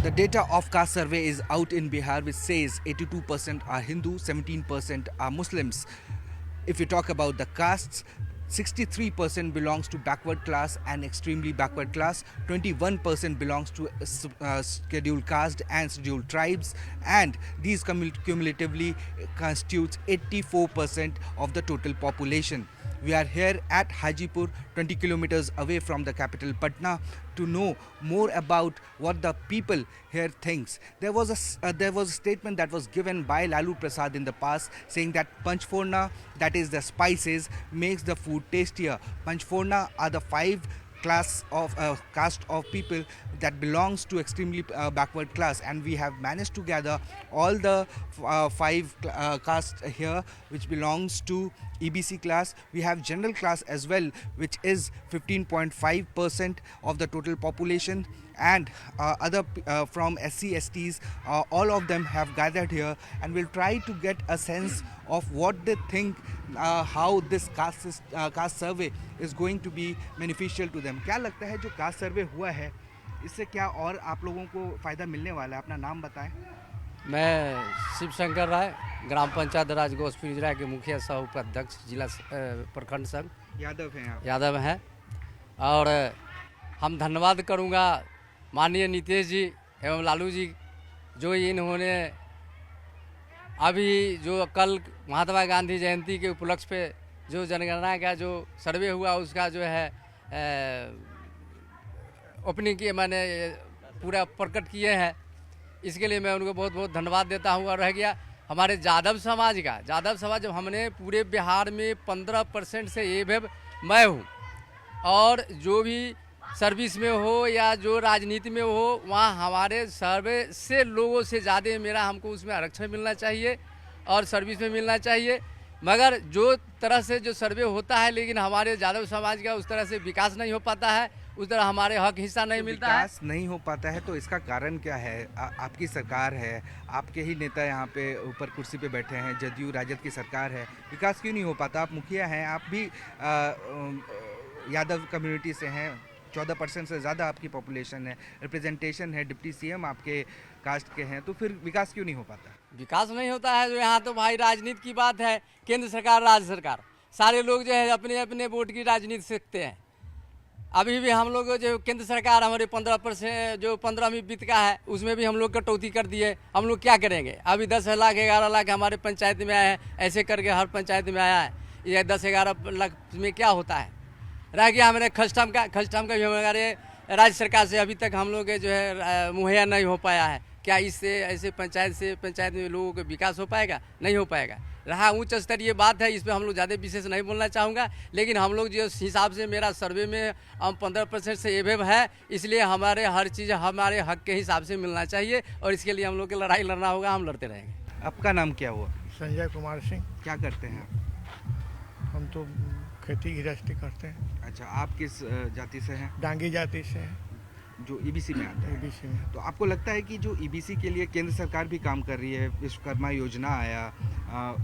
The data of caste survey is out in Bihar, which says 82% are Hindu, 17% are Muslims. If you talk about the castes, 63% belongs to backward class and extremely backward class, 21% belongs to scheduled caste and scheduled tribes, and these cumulatively constitutes 84% of the total population. We are here at Hajipur, 20 kilometers away from the capital Patna, to know more about what the people here thinks. There was a statement that was given by Lalu Prasad in the past saying that Panchphorna, that is the spices, makes the food tastier. Panchphorna are the five caste of people that belongs to extremely backward class, and we have managed to gather all the five castes here which belongs to EBC class. We have general class as well, which is 15.5% of the total population, and other from SC STs, all of them have gathered here, and we'll try to get a sense of what they think, how this caste survey is going to be beneficial to them. क्या लगता है जो cast सर्वे हुआ है इससे क्या और आप लोगों को फ़ायदा मिलने वाला है? अपना नाम बताएं। मैं शिव शंकर राय, ग्राम पंचायत राज गोस्पी इजरा के मुखिया सह उपाध्यक्ष, जिला प्रखंड संघ यादव हैं। और हम धन्यवाद करूंगा माननीय नीतीश जी एवं लालू जी, जो इन्होंने अभी जो कल महात्मा गांधी जयंती के उपलक्ष्य पे जो जनगणना का जो सर्वे हुआ उसका जो है ओपनिंग की मैंने पूरा प्रकट किए हैं। इसके लिए मैं उनको बहुत बहुत धन्यवाद देता हूँ। और रह गया हमारे यादव समाज का, यादव समाज जब हमने पूरे बिहार में 15% से एवं मैं हूँ, और जो भी सर्विस में हो या जो राजनीति में हो, वहाँ हमारे सर्वे से लोगों से ज़्यादा मेरा हमको उसमें आरक्षण मिलना चाहिए और सर्विस में मिलना चाहिए। मगर जो तरह से जो सर्वे होता है, लेकिन हमारे यादव समाज का उस तरह से विकास नहीं हो पाता है, उस तरह हमारे हक हिस्सा नहीं मिलता है। विकास नहीं हो पाता है तो इसका कारण क्या है? आपकी सरकार है, आपके ही नेता यहाँ पे ऊपर कुर्सी पे बैठे हैं, जदयू राजद की सरकार है, विकास क्यों नहीं हो पाता? आप मुखिया हैं, आप भी यादव कम्युनिटी से हैं, 14% से ज़्यादा आपकी पॉपुलेशन है, रिप्रेजेंटेशन है, डिप्टी सीएम आपके कास्ट के हैं, तो फिर विकास क्यों नहीं हो पाता? विकास नहीं होता है जो यहाँ तो भाई राजनीति की बात है। केंद्र सरकार, राज्य सरकार, सारे लोग जो है अपने अपने वोट की राजनीति सीखते हैं। अभी भी हम लोग जो केंद्र सरकार हमारे 15% जो 15वीं वित्त का है उसमें भी हम लोग कटौती कर दिए। हम लोग क्या करेंगे? अभी 10 लाख 11 लाख हमारे पंचायत में आया है, ऐसे करके हर पंचायत में आया है। ये 10-11 लाख में क्या होता है? रह गया हमारे खस्टम का भी हमारे राज्य सरकार से अभी तक हम लोग जो है मुहैया नहीं हो पाया है। क्या इससे ऐसे पंचायत में लोगों का विकास हो पाएगा? नहीं हो पाएगा। रहा उच्च स्तरीय बात है, इस पर हम लोग ज़्यादा विशेष नहीं बोलना चाहूँगा, लेकिन हम लोग जिस हिसाब से मेरा सर्वे में हम 15% से एवं है, इसलिए हमारे हर चीज़ हमारे हक के हिसाब से मिलना चाहिए, और इसके लिए हम लोग की लड़ाई लड़ना होगा, हम लड़ते रहेंगे। आपका नाम क्या हुआ? संजय कुमार सिंह। क्या करते हैं आप? हम तो खेती गृहस्थी करते हैं। अच्छा, आप किस जाति से हैं? डांगी जाति से हैं, जो ईबीसी में आता है। ईबीसी में। तो आपको लगता है कि जो ईबीसी के लिए केंद्र सरकार भी काम कर रही है, विश्वकर्मा योजना आया,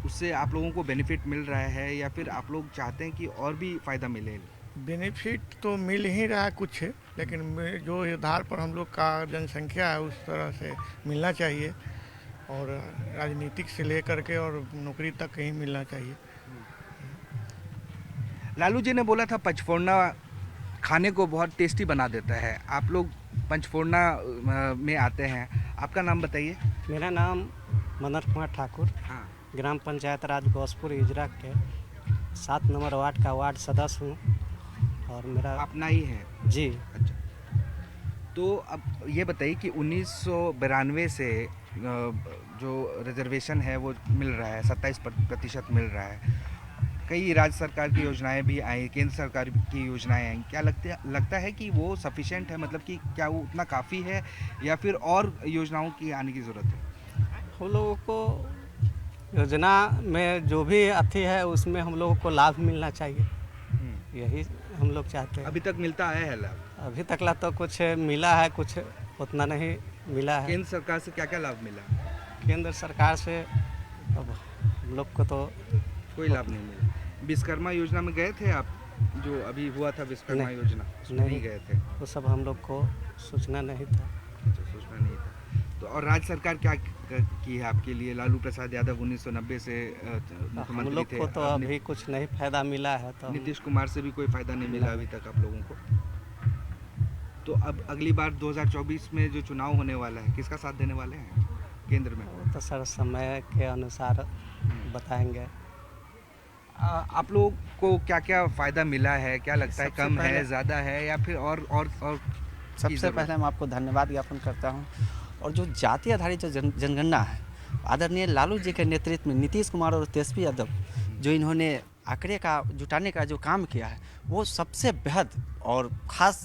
उससे आप लोगों को बेनिफिट मिल रहा है, या फिर आप लोग चाहते हैं कि और भी फ़ायदा मिले? बेनिफिट तो मिल ही रहा है कुछ, लेकिन जो आधार पर हम लोग का जनसंख्या है उस तरह से मिलना चाहिए, और राजनीतिक से लेकर के और नौकरी तक कहीं मिलना चाहिए। लालू जी ने बोला था पंचफोरना खाने को बहुत टेस्टी बना देता है। आप लोग पंचफोरना में आते हैं, आपका नाम बताइए। मेरा नाम मनोज कुमार ठाकुर, हाँ, ग्राम पंचायत राज गौसपुर इजरा के 7 नंबर वार्ड का वार्ड सदस्य हूँ, और मेरा अपना ही है जी। अच्छा, तो अब ये बताइए कि 1992 से जो रिजर्वेशन है वो मिल रहा है, 27% मिल रहा है। कई राज्य सरकार की योजनाएं भी आई, केंद्र सरकार की योजनाएं आई। क्या लगता है कि वो सफिशिएंट है? मतलब कि क्या वो उतना काफ़ी है, या फिर और योजनाओं की आने की ज़रूरत है? हम लोगों को योजना में जो भी आती है उसमें हम लोगों को लाभ मिलना चाहिए, यही हम लोग चाहते हैं। अभी तक मिलता है लाभ? अभी तक ला तो कुछ मिला है, कुछ उतना नहीं मिला है। केंद्र सरकार से क्या क्या लाभ मिला? केंद्र सरकार से अब हम लोग को तो कोई लाभ नहीं मिला। विश्वकर्मा योजना में गए थे आप? जो अभी हुआ था विश्वकर्मा योजना, उसमें नहीं गए थे? वो सब हम लोग को सूचना नहीं था। अच्छा, सोचना नहीं था। तो और राज्य सरकार क्या की है आपके लिए? लालू प्रसाद यादव 1990 से हम मुख्यमंत्री लोग थे। को तो अब अभी कुछ नहीं फायदा मिला है, तो नीतीश कुमार से भी कोई फायदा नहीं मिला अभी तक आप लोगों को। तो अब अगली बार 2024 में जो चुनाव होने वाला है, किसका साथ देने वाले हैं केंद्र में? वो तो सर समय के अनुसार बताएंगे। आप लोगों को क्या क्या फ़ायदा मिला है? क्या लगता है सबसे कम है, पहले- ज़्यादा है या फिर और की सबसे ज़रूरत पहले मैं आपको धन्यवाद ज्ञापन करता हूँ। और जो जाति आधारित जो जनगणना है, आदरणीय लालू जी के नेतृत्व में नीतीश कुमार और तेजस्वी यादव जो इन्होंने आंकड़े का जुटाने का जो काम किया है, वो सबसे बेहद और ख़ास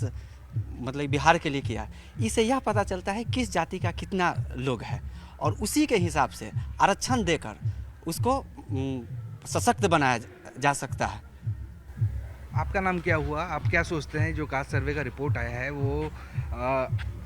मतलब बिहार के लिए किया है। इससे यह पता चलता है किस जाति का कितना लोग है, और उसी के हिसाब से आरक्षण देकर उसको सशक्त बनाया जा सकता है। आपका नाम क्या हुआ? आप क्या सोचते हैं जो कास्ट सर्वे का रिपोर्ट आया है वो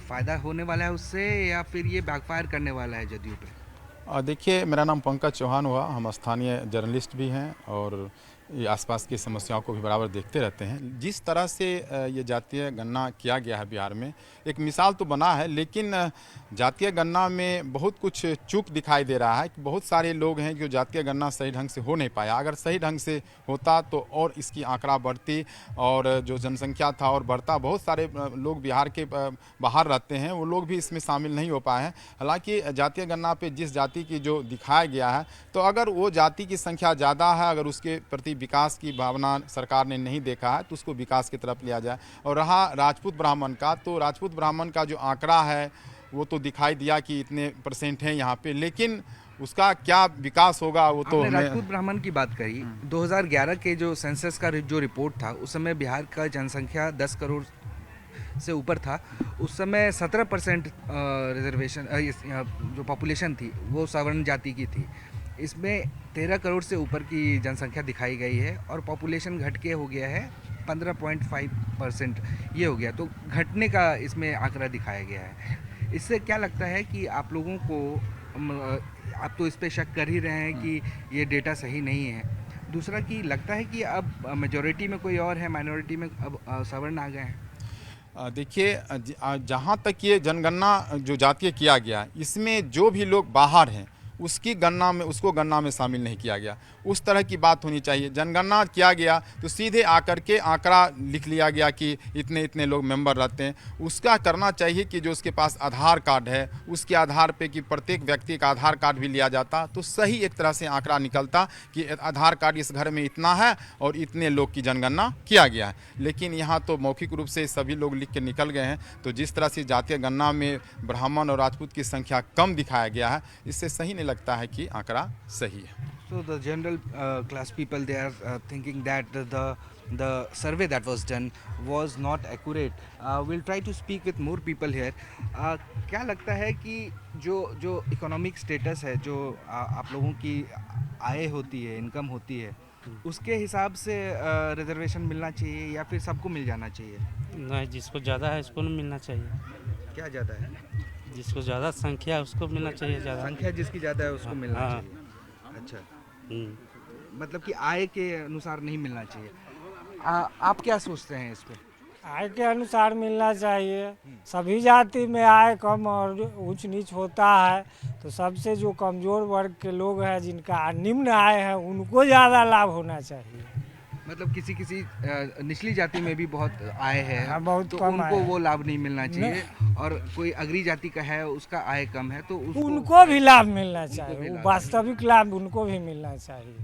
फ़ायदा होने वाला है उससे या फिर ये बैकफायर करने वाला है जदयू पे? देखिए, मेरा नाम पंकज चौहान हुआ। हम स्थानीय जर्नलिस्ट भी हैं और ये आसपास की समस्याओं को भी बराबर देखते रहते हैं। जिस तरह से ये जातीय गणना किया गया है बिहार में, एक मिसाल तो बना है, लेकिन जातीय गणना में बहुत कुछ चूक दिखाई दे रहा है कि बहुत सारे लोग हैं जो जातीय गणना सही ढंग से हो नहीं पाया। अगर सही ढंग से होता तो और इसकी आंकड़ा बढ़ती और जो जनसंख्या था और बढ़ता। बहुत सारे लोग बिहार के बाहर रहते हैं, वो लोग भी इसमें शामिल नहीं हो पाए हैं। हालांकि जातीय गणना पे जिस जाति की जो दिखाया गया है, तो अगर वो जाति की संख्या ज़्यादा है, अगर उसके प्रति विकास की भावना सरकार ने नहीं देखा है, तो उसको विकास की तरफ लिया जाए। और रहा राजपूत ब्राह्मण का, तो राजपूत ब्राह्मण का जो आंकड़ा है वो तो दिखाई दिया कि इतने % हैं यहाँ पे, लेकिन उसका क्या विकास होगा वो तो आपने राजपूत ब्राह्मण की बात करी। 2011 के जो सेंसस का जो रिपोर्ट था, उस समय बिहार का जनसंख्या 10 करोड़ से ऊपर था। उस समय 17% रिजर्वेशन जो पॉपुलेशन थी वो सवर्ण जाति की थी। इसमें 13 करोड़ से ऊपर की जनसंख्या दिखाई गई है और पॉपुलेशन घट के हो गया है 15.5%। ये हो गया, तो घटने का इसमें आंकड़ा दिखाया गया है। इससे क्या लगता है कि आप लोगों को, आप तो इस पे शक कर ही रहे हैं कि ये डेटा सही नहीं है। दूसरा कि लगता है कि अब मेजॉरिटी में कोई और है, माइनॉरिटी में अब सवर्ण आ गए हैं। देखिए, जहाँ तक ये जनगणना जो जातीय किया गया, इसमें जो भी लोग बाहर हैं उसकी गणना में, उसको गणना में शामिल नहीं किया गया। उस तरह की बात होनी चाहिए। जनगणना किया गया तो सीधे आकर के आंकड़ा लिख लिया गया कि इतने इतने लोग मेंबर रहते हैं। उसका करना चाहिए कि जो उसके पास आधार कार्ड है, उसके आधार पे कि प्रत्येक व्यक्ति का आधार कार्ड भी लिया जाता, तो सही एक तरह से आंकड़ा निकलता कि आधार कार्ड इस घर में इतना है और इतने लोग की जनगणना किया गया है। लेकिन यहाँ तो मौखिक रूप से सभी लोग लिख के निकल गए हैं। तो जिस तरह से जातीय गणना में ब्राह्मण और राजपूत की संख्या कम दिखाया गया है, इससे सही नहीं लगता है कि आंकड़ा सही है। So the general class people, they are thinking that the survey that was done was not accurate. We'll try to speak with more people here. क्या लगता है कि जो इकोनॉमिक स्टेटस है, जो आप लोगों की आय होती है, इनकम होती है, उसके हिसाब से रिजर्वेशन मिलना चाहिए या फिर सबको मिल जाना चाहिए? नहीं, जिसको ज़्यादा है उसको नहीं मिलना चाहिए। क्या ज़्यादा है? जिसको ज़्यादा संख्या है उसको मिलना चाहिए ज़्यादा। संख्या जिसकी ज़्यादा है उसको मिलना हाँ। चाहिए। अच्छा, मतलब कि आय के अनुसार नहीं मिलना चाहिए। आप क्या सोचते हैं इस पे? आय के अनुसार मिलना चाहिए। सभी जाति में आय कम और ऊंच नीच होता है, तो सबसे जो कमज़ोर वर्ग के लोग हैं, जिनका निम्न आय है, उनको ज़्यादा लाभ होना चाहिए। मतलब किसी निचली जाति में भी बहुत आय है, हाँ, बहुत तो कम उनको आय है। वो लाभ नहीं मिलना चाहिए। और कोई अगली जाति का है, उसका आय कम है, तो उनको भी लाभ मिलना भी चाहिए। लाभ वास्तविक लाभ उनको भी मिलना चाहिए।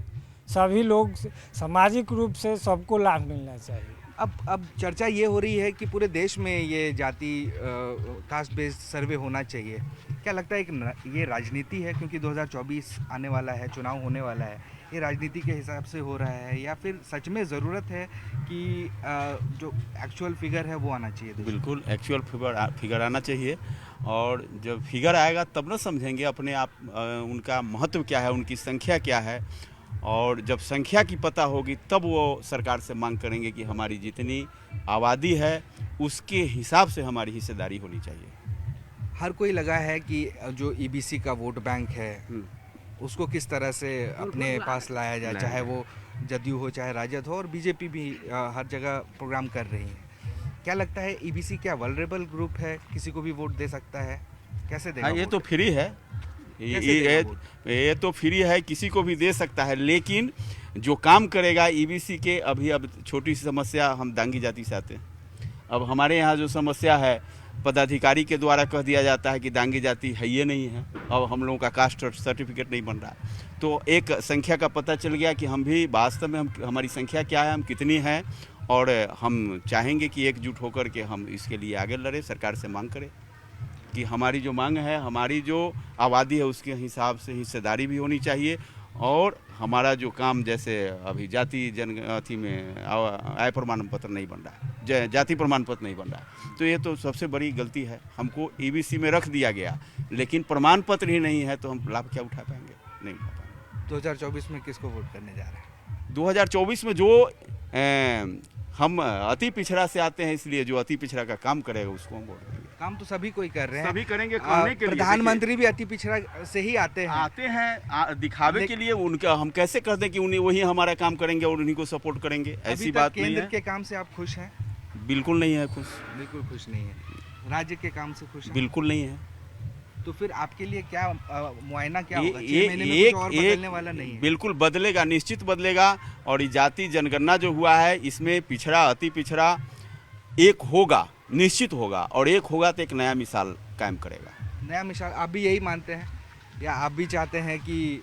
सभी लोग सामाजिक रूप से सबको लाभ मिलना चाहिए। अब चर्चा ये हो रही है कि पूरे देश में ये जाति कास्ट बेस्ड सर्वे होना चाहिए। क्या लगता है कि ये राजनीति है, क्योंकि 2024 आने वाला है, चुनाव होने वाला है, ये राजनीति के हिसाब से हो रहा है या फिर सच में ज़रूरत है कि जो एक्चुअल फिगर है वो आना चाहिए? बिल्कुल एक्चुअल फिगर आना चाहिए, और जब फिगर आएगा तब ना समझेंगे अपने आप उनका महत्व क्या है, उनकी संख्या क्या है। और जब संख्या की पता होगी तब वो सरकार से मांग करेंगे कि हमारी जितनी आबादी है उसके हिसाब से हमारी हिस्सेदारी होनी चाहिए। हर कोई लगा है कि जो ईबीसी का वोट बैंक है उसको किस तरह से अपने पास लाया जाए, चाहे वो जदयू हो चाहे राजद हो, और बीजेपी भी हर जगह प्रोग्राम कर रही है। क्या लगता है ईबीसी क्या वल्नरेबल ग्रुप है, किसी को भी वोट दे सकता है, कैसे देगा हाँ, ये वोट? तो फ्री है, कैसे देगा वोट? ये तो फ्री है, किसी को भी दे सकता है, लेकिन जो काम करेगा ईबीसी के अब छोटी सी समस्या, हम दांगी जाति से आते हैं। अब हमारे यहाँ जो समस्या है, पदाधिकारी के द्वारा कह दिया जाता है कि दांगी जाति है ये नहीं है, अब हम लोगों का कास्ट सर्टिफिकेट नहीं बन रहा। तो एक संख्या का पता चल गया कि हम भी वास्तव में हमारी संख्या क्या है, हम कितनी हैं, और हम चाहेंगे कि एकजुट होकर के हम इसके लिए आगे लड़े, सरकार से मांग करें कि हमारी जो मांग है, हमारी जो आबादी है उसके हिसाब से हिस्सेदारी भी होनी चाहिए, और हमारा जो काम जैसे अभी जाति अथी में आय प्रमाण पत्र नहीं बन रहा है, जाति प्रमाण पत्र नहीं बन रहा है, तो ये तो सबसे बड़ी गलती है। हमको ईबीसी में रख दिया गया, लेकिन प्रमाण पत्र ही नहीं है, तो हम लाभ क्या उठा पाएंगे? नहीं उठा पाएंगे। 2024 में किसको वोट करने जा रहे हैं? 2024 में जो हम अति पिछड़ा से आते हैं, इसलिए जो अति पिछड़ा का काम करेगा उसको हम वोट देंगे। काम तो सभी कोई कर रहे हैं, सभी करेंगे, करने के लिए। प्रधानमंत्री भी अति पिछड़ा से ही आते हैं, दिखावे के लिए उनका हम कैसे कर दें कि उन्हें वही हमारा काम करेंगे और उन्हीं को सपोर्ट करेंगे? ऐसी बात नहीं है। केंद्र के काम से आप खुश हैं? बिल्कुल नहीं है खुश, बिल्कुल खुश नहीं है। राज्य के काम से खुश हैं? बिल्कुल नहीं है। तो फिर आपके लिए क्या मुआयना क्या होगा? 6 ये महीने में कुछ और बदलने वाला नहीं है? बिल्कुल बदलेगा, निश्चित बदलेगा। और ये जाति जनगणना जो हुआ है, इसमें पिछड़ा अति पिछड़ा एक होगा, निश्चित होगा, और एक होगा तो एक नया मिसाल कायम करेगा। नया मिसाल आप भी यही मानते हैं, या आप भी चाहते हैं कि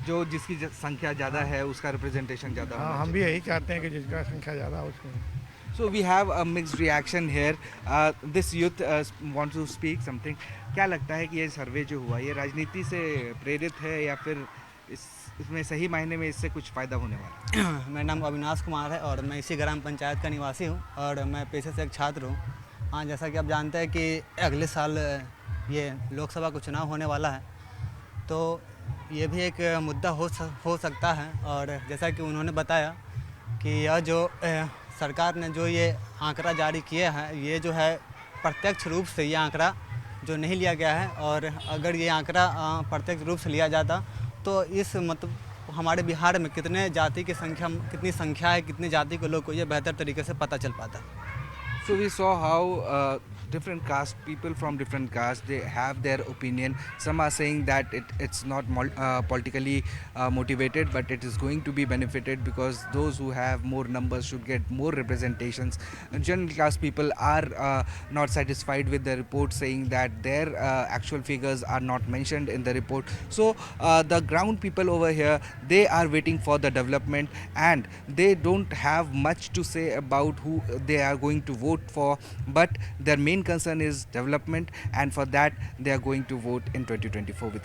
जो जिसकी संख्या ज़्यादा है उसका रिप्रेजेंटेशन ज़्यादा हाँ, हम भी यही चाहते हैं कि जिसका संख्या ज़्यादा हो उसमें। So we have a mixed reaction here. This youth wants to speak something. क्या लगता है कि ये सर्वे जो हुआ ये राजनीति से प्रेरित है, या फिर इसमें सही मायने में इससे कुछ फ़ायदा होने वाला है? मेरा नाम अविनाश कुमार है और मैं इसी ग्राम पंचायत का निवासी हूँ और मैं पेशे से एक छात्र हूँ। हाँ, जैसा कि आप जानते हैं कि अगले साल ये लोकसभा का चुनाव होने वाला है, तो ये भी एक मुद्दा हो सकता है। और जैसा कि उन्होंने बताया कि यह जो सरकार ने जो ये आंकड़ा जारी किया है, ये जो है प्रत्यक्ष रूप से ये आंकड़ा जो नहीं लिया गया है, और अगर ये आंकड़ा प्रत्यक्ष रूप से लिया जाता तो इस मतलब हमारे बिहार में कितने जाति की संख्या, कितनी संख्या है, कितनी जाति के लोग को ये बेहतर तरीके से पता चल पाता। So we saw how different caste people from different castes, they have their opinion. Some are saying that it's not politically motivated, but it is going to be benefited because those who have more numbers should get more representations. General caste people are not satisfied with the report, saying that their actual figures are not mentioned in the report. So the ground people over here, they are waiting for the development, and they don't have much to say about who they are going to vote for, but their main concern is development, and for that they are going to vote in 2024 with